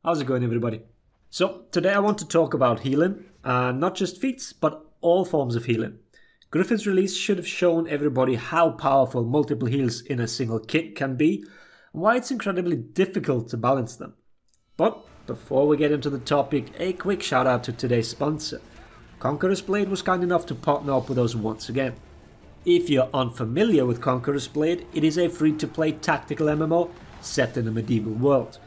How's it going, everybody? So today I want to talk about healing, and not just feats, but all forms of healing. Griffin's release should have shown everybody how powerful multiple heals in a single kit can be, and why it's incredibly difficult to balance them. But before we get into the topic, a quick shout out to today's sponsor. Conqueror's Blade was kind enough to partner up with us once again. If you're unfamiliar with Conqueror's Blade, it is a free-to-play tactical MMO set in a medieval world.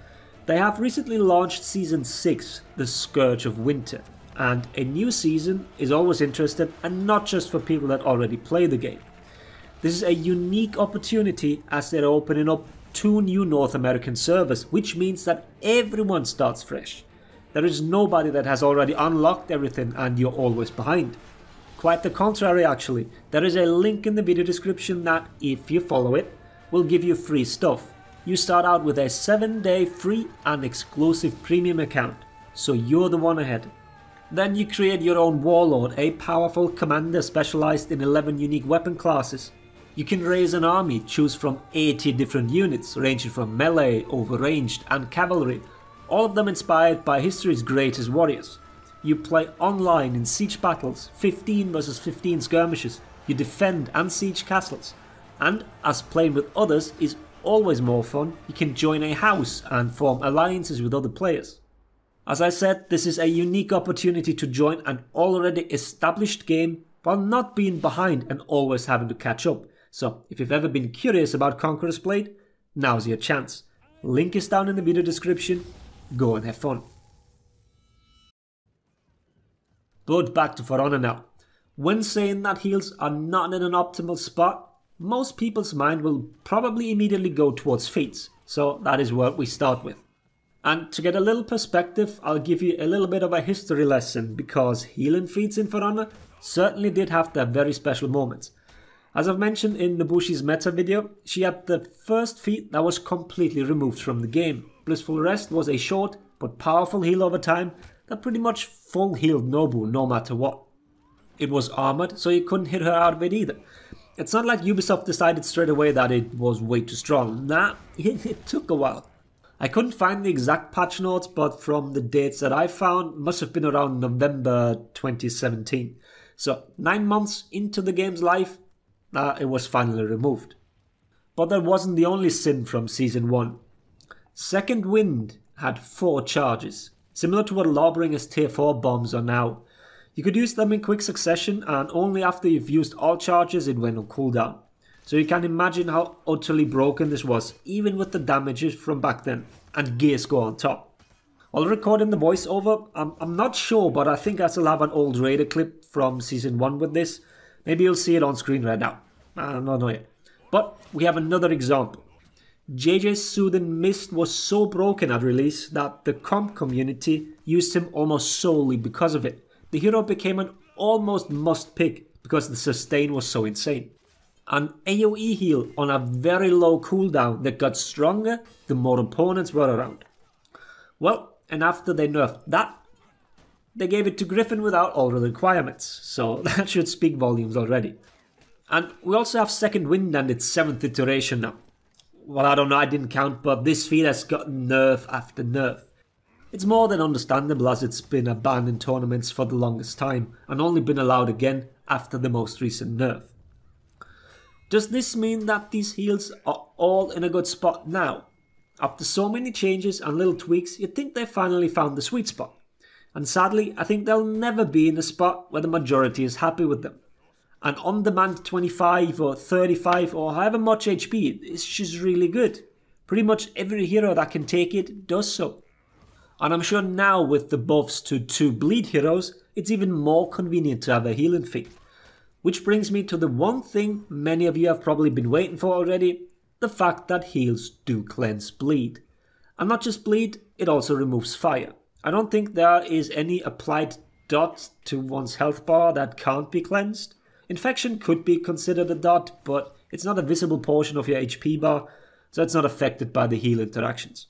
They have recently launched Season 6, The Scourge of Winter, and a new season is always interesting, and not just for people that already play the game. This is a unique opportunity as they're opening up 2 new North American servers, which means that everyone starts fresh. There is nobody that has already unlocked everything and you're always behind. Quite the contrary actually. There is a link in the video description that, if you follow it, will give you free stuff. You start out with a 7-day free and exclusive premium account, so you're the one ahead. Then you create your own warlord, a powerful commander specialized in 11 unique weapon classes. You can raise an army, choose from 80 different units, ranging from melee, over ranged and cavalry, all of them inspired by history's greatest warriors. You play online in siege battles, 15 versus 15 skirmishes, you defend and siege castles, and as playing with others is always more fun, you can join a house and form alliances with other players. As I said, this is a unique opportunity to join an already established game while not being behind and always having to catch up. So if you've ever been curious about Conqueror's Blade, now's your chance. Link is down in the video description, go and have fun. But back to For Honor now. When saying that heals are not in an optimal spot, most people's mind will probably immediately go towards feats, so that is what we start with. And to get a little perspective, I'll give you a little bit of a history lesson, because healing feats in For Honor certainly did have their very special moments. As I've mentioned in Nobushi's meta video, she had the first feat that was completely removed from the game. Blissful Rest was a short but powerful heal over time that pretty much full healed Nobu no matter what. It was armored, so you couldn't hit her out of it either. It's not like Ubisoft decided straight away that it was way too strong. Nah, it took a while. I couldn't find the exact patch notes, but from the dates that I found, must have been around November 2017. So 9 months into the game's life, it was finally removed. But that wasn't the only sin from Season 1. Second Wind had 4 charges, similar to what Lawbringer's Tier 4 bombs are now. You could use them in quick succession, and only after you've used all charges it went on cooldown. So you can imagine how utterly broken this was, even with the damages from back then, and gear score on top. While recording the voiceover, I'm not sure, but I think I still have an old Raider clip from Season 1 with this. Maybe you'll see it on screen right now. I don't know yet. But we have another example. JJ's Soothing Mist was so broken at release that the comp community used him almost solely because of it. The hero became an almost must pick because the sustain was so insane. An AoE heal on a very low cooldown that got stronger the more opponents were around. Well, and after they nerfed that, they gave it to Griffin without all the requirements, so that should speak volumes already. And we also have Second Wind and its 7th iteration now. Well, I don't know, I didn't count, but this feat has gotten nerf after nerf. It's more than understandable as it's been banned in tournaments for the longest time and only been allowed again after the most recent nerf. Does this mean that these heals are all in a good spot now? After so many changes and little tweaks, you'd think they finally found the sweet spot. And sadly, I think they'll never be in a spot where the majority is happy with them. An on-demand 25 or 35 or however much HP is just really good. Pretty much every hero that can take it does so. And I'm sure now with the buffs to 2 bleed heroes, it's even more convenient to have a healing feat. Which brings me to the one thing many of you have probably been waiting for already, the fact that heals do cleanse bleed. And not just bleed, it also removes fire. I don't think there is any applied dot to one's health bar that can't be cleansed. Infection could be considered a dot, but it's not a visible portion of your HP bar, so it's not affected by the heal interactions.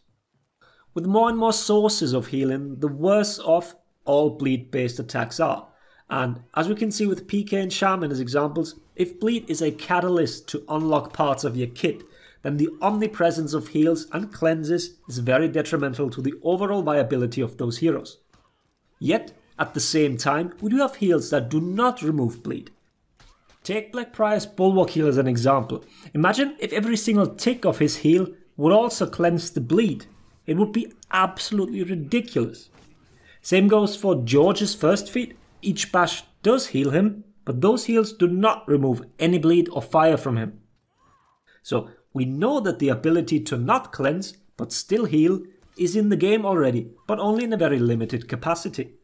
With more and more sources of healing, the worse off all bleed based attacks are. And as we can see with PK and Shaman as examples, if bleed is a catalyst to unlock parts of your kit, then the omnipresence of heals and cleanses is very detrimental to the overall viability of those heroes. Yet, at the same time, we do have heals that do not remove bleed. Take Blackbriar's Bulwark heal as an example. Imagine if every single tick of his heal would also cleanse the bleed. It would be absolutely ridiculous. Same goes for George's first feat. Each bash does heal him, but those heals do not remove any bleed or fire from him. So we know that the ability to not cleanse but still heal is in the game already, but only in a very limited capacity.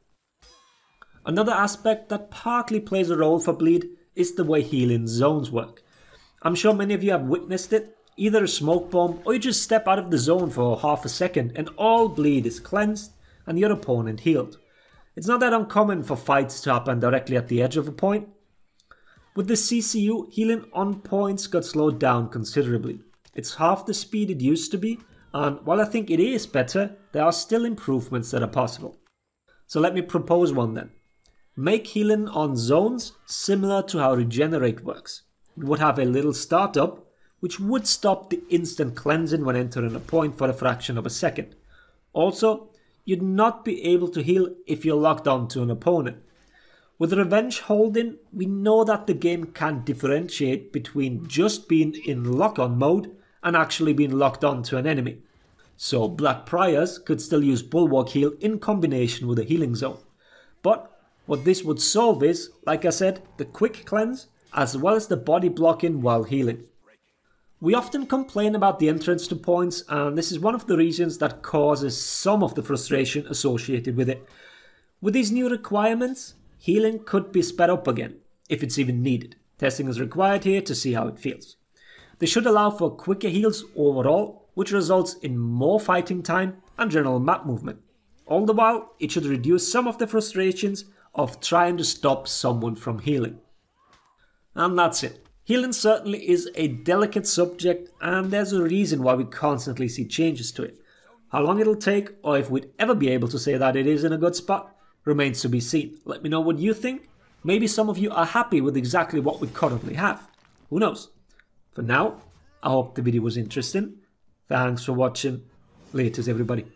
Another aspect that partly plays a role for bleed is the way healing zones work. I'm sure many of you have witnessed it, either a smoke bomb or you just step out of the zone for half a second and all bleed is cleansed and your opponent healed. It's not that uncommon for fights to happen directly at the edge of a point. With the CCU, healing on points got slowed down considerably. It's half the speed it used to be, and while I think it is better, there are still improvements that are possible. So let me propose one then. Make healing on zones similar to how Regenerate works. It would have a little startup, which would stop the instant cleansing when entering a point for a fraction of a second. Also, you'd not be able to heal if you're locked onto an opponent. With Revenge holding, we know that the game can differentiate between just being in lock-on mode and actually being locked onto an enemy. So Blackbriar's could still use Bulwark heal in combination with a healing zone. But what this would solve is, like I said, the quick cleanse as well as the body blocking while healing. We often complain about the entrance to points, and this is one of the reasons that causes some of the frustration associated with it. With these new requirements, healing could be sped up again, if it's even needed. Testing is required here to see how it feels. They should allow for quicker heals overall, which results in more fighting time and general map movement. All the while, it should reduce some of the frustrations of trying to stop someone from healing. And that's it. Healing certainly is a delicate subject, and there's a reason why we constantly see changes to it. How long it'll take, or if we'd ever be able to say that it is in a good spot, remains to be seen. Let me know what you think. Maybe some of you are happy with exactly what we currently have. Who knows? For now, I hope the video was interesting. Thanks for watching. Laters everybody.